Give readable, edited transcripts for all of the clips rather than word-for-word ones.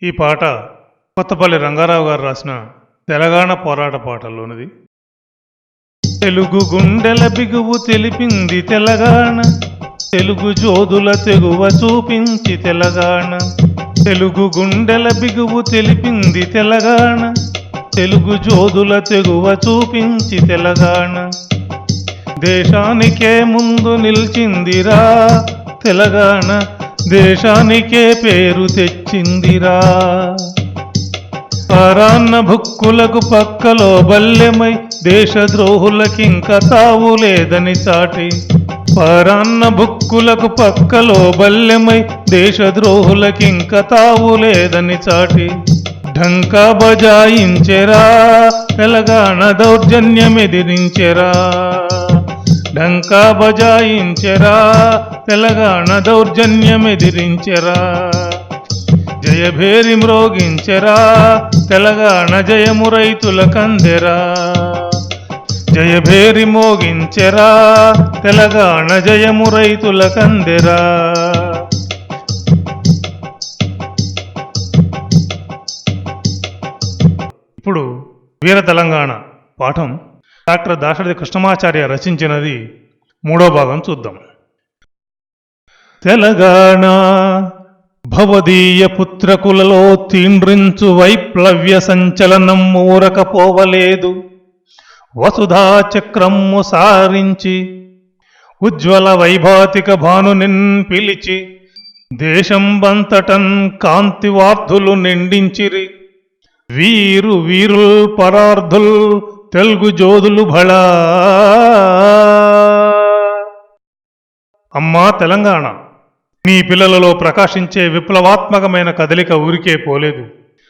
ఈ పాట కొత్తపల్లి రంగారావు గారు రాసిన తెలంగాణ పోరాట పాటల్లోనిది. తెలుగు గుండెల బిగువు తెలిపింది తెలంగాణ, తెలుగు జోదుల తెగువ చూపించి తెలంగాణ. తెలుగు గుండెల బిగువు తెలిపింది తెలంగాణ, తెలుగు జోదుల తెగువ చూపించి తెలంగాణ. దేశానికే ముందు నిలిచిందిరా తెలంగాణ, దేశానికే పేరు తెచ్చిందిరా. పరాన్న భుక్కులకు పక్కలో బల్లెమై దేశద్రోహులకింక తావు లేదని చాటి. పరాన్న భుక్కులకు పక్కలో బల్లెమై దేశద్రోహులకింక తావు లేదని చాటి. ఢంకా బజాయించెరా తెలంగాణ దౌర్జన్యమెదిరించెరా. ఢంకా బజాయించెరా తెలంగాణ దౌర్జన్యమెదిరించెరా. జయభేరి మ్రోగించెరా తెలంగాణ జయము రైతులకందెరా. జయభేరి మోగించెరా తెలంగాణ జయము రైతులకందెరా. ఇప్పుడు వీర తెలంగాణ పాఠం డాక్టర్ దాశరథి కృష్ణమాచార్య రచించినది. 3వ భాగం చూద్దాం. తెలంగాణ భవదీయ పుత్రకులలో తీండ్రించు వైప్లవ్య సంచలనం ఊరకపోవలేదు. వసుధా చక్రమ్ము సారించి ఉజ్వల వైభాతిక భానునిన్ పిలిచి దేశం బంతటన్ కాంతివార్ధులు నిండించిరి. వీరు వీరుల్ పరార్ధుల్ తెలుగు జోదులు భళా. అమ్మా తెలంగాణ, నీ పిల్లలలో ప్రకాశించే విప్లవాత్మకమైన కదలిక ఊరికే పోలేదు.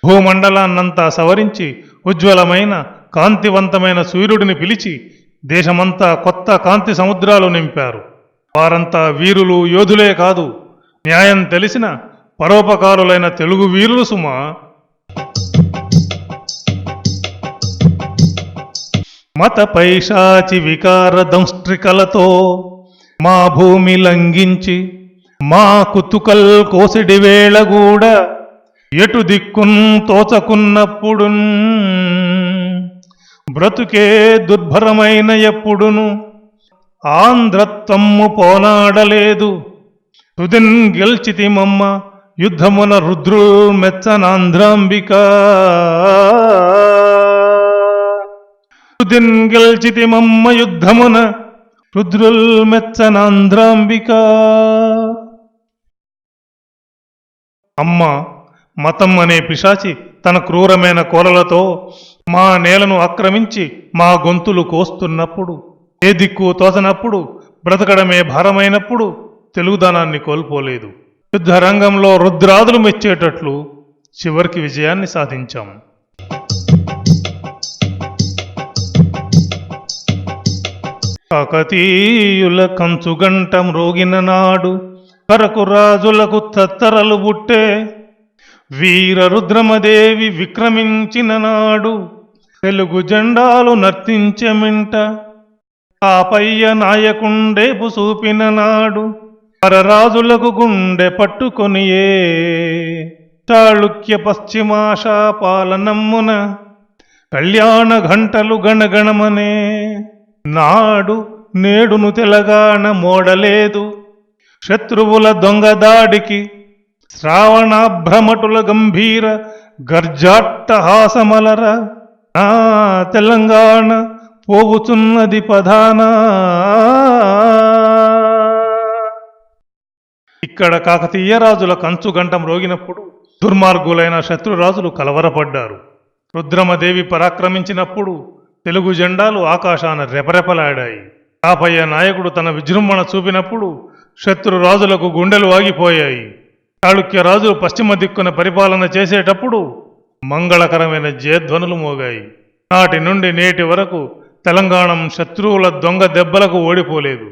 భూమండలాన్నంతా సవరించి ఉజ్వలమైన కాంతివంతమైన సూర్యుడిని పిలిచి దేశమంతా కొత్త కాంతి సముద్రాలు నింపారు. వారంతా వీరులు యోధులే కాదు, న్యాయం తెలిసిన పరోపకారులైన తెలుగు వీరులు సుమా. మత పైశాచి వికార దంష్ట్రికలతో మా భూమి లంఘించి మా కుతుకల్ కోసిడి వేళ కూడా ఎటు దిక్కున్ తోచకున్నప్పుడు బ్రతుకే దుర్భరమైన ఎప్పుడును ఆంధ్రత్వము పోనాడలేదు. తుదిన్ గెల్చితిమమ్మ యుద్ధమున రుద్రుల్ మెచ్చనాంధ్రాంబిక. తుదిన్ గెల్చితిమమ్మ యుద్ధమున రుద్రుల్ మెచ్చనాంధ్రాంబిక. అమ్మ మతం అనే పిశాచి తన క్రూరమైన కోరలతో మా నేలను ఆక్రమించి మా గొంతులు కోస్తున్నప్పుడు, ఏ దిక్కు తోచనప్పుడు, బ్రతకడమే భారమైనప్పుడు తెలుగుదనాన్ని కోల్పోలేదు. యుద్ధ రంగంలో రుద్రాదులు మెచ్చేటట్లు చివరికి విజయాన్ని సాధించాం. కాకతీయుల కంచుగంట మ్రోగిన నాడు కరకు రాజులకు తత్తరలు బుట్టే. వీర రుద్రమదేవి విక్రమించిన నాడు తెలుగు జెండాలు నర్తించెమింట. ఆపయ్య నాయకుండేపు చూపిన నాడు పరరాజులకు గుండె పట్టుకొనియే. చాళుక్య పశ్చిమాశా పాలనమ్మున కళ్యాణ ఘంటలు గణగణమనే. నాడు నేడును తెలంగాణ మోడలేదు శత్రువుల దొంగదాడికి. శ్రావణాభ్రమటుల గంభీర గర్జాట్టహాసమలర. నా తెలంగాణ పోవుచున్నది పధానా. ఇక్కడ కాకతీయ రాజుల కంచుగంట మ్రోగినప్పుడు దుర్మార్గులైన శత్రురాజులు కలవరపడ్డారు. రుద్రమదేవి పరాక్రమించినప్పుడు తెలుగు జెండాలు ఆకాశాన రెపరెపలాడాయి. కాపయ్య నాయకుడు తన విజృంభణ చూపినప్పుడు శత్రురాజులకు గుండెలు ఆగిపోయాయి. చాళుక్య రాజులు పశ్చిమ దిక్కున పరిపాలన చేసేటప్పుడు మంగళకరమైన జయధ్వనులు మోగాయి. నాటి నుండి నేటి వరకు తెలంగాణ శత్రువుల దొంగ దెబ్బలకు ఓడిపోలేదు.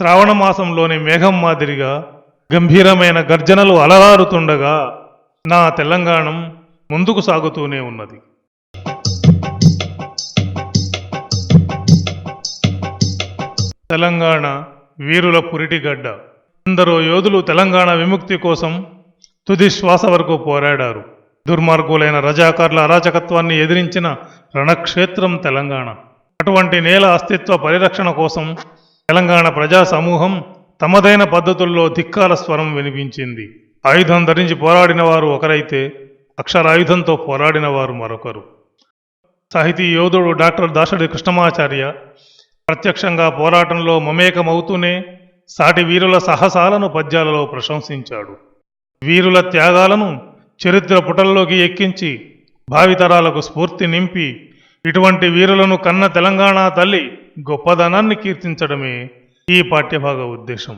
శ్రావణ మాసంలోని మేఘం మాదిరిగా గంభీరమైన గర్జనలు అలరారుతుండగా నా తెలంగాణ ముందుకు సాగుతూనే ఉన్నది. తెలంగాణ వీరుల పురిటిగడ్డ. ఎందరో యోధులు తెలంగాణ విముక్తి కోసం తుది శ్వాస వరకు పోరాడారు. దుర్మార్గులైన రజాకార్ల అరాచకత్వాన్ని ఎదిరించిన రణక్షేత్రం తెలంగాణ. అటువంటి నేల అస్తిత్వ పరిరక్షణ కోసం తెలంగాణ ప్రజా సమూహం తమదైన పద్ధతుల్లో ధిక్కార స్వరం వినిపించింది. ఆయుధం ధరించి పోరాడిన వారు ఒకరైతే అక్షరాయుధంతో పోరాడిన వారు మరొకరు. సాహితీ యోధుడు డాక్టర్ దాశరథి కృష్ణమాచార్య ప్రత్యక్షంగా పోరాటంలో మమేకమవుతూనే సాటి వీరుల సాహసాలను పద్యాలలో ప్రశంసించాడు. వీరుల త్యాగాలను చరిత్ర పుటల్లోకి ఎక్కించి భావితరాలకు స్ఫూర్తి నింపి ఇటువంటి వీరులను కన్న తెలంగాణ తల్లి గొప్పదనాన్ని కీర్తించడమే ఈ పాఠ్యభాగ ఉద్దేశం.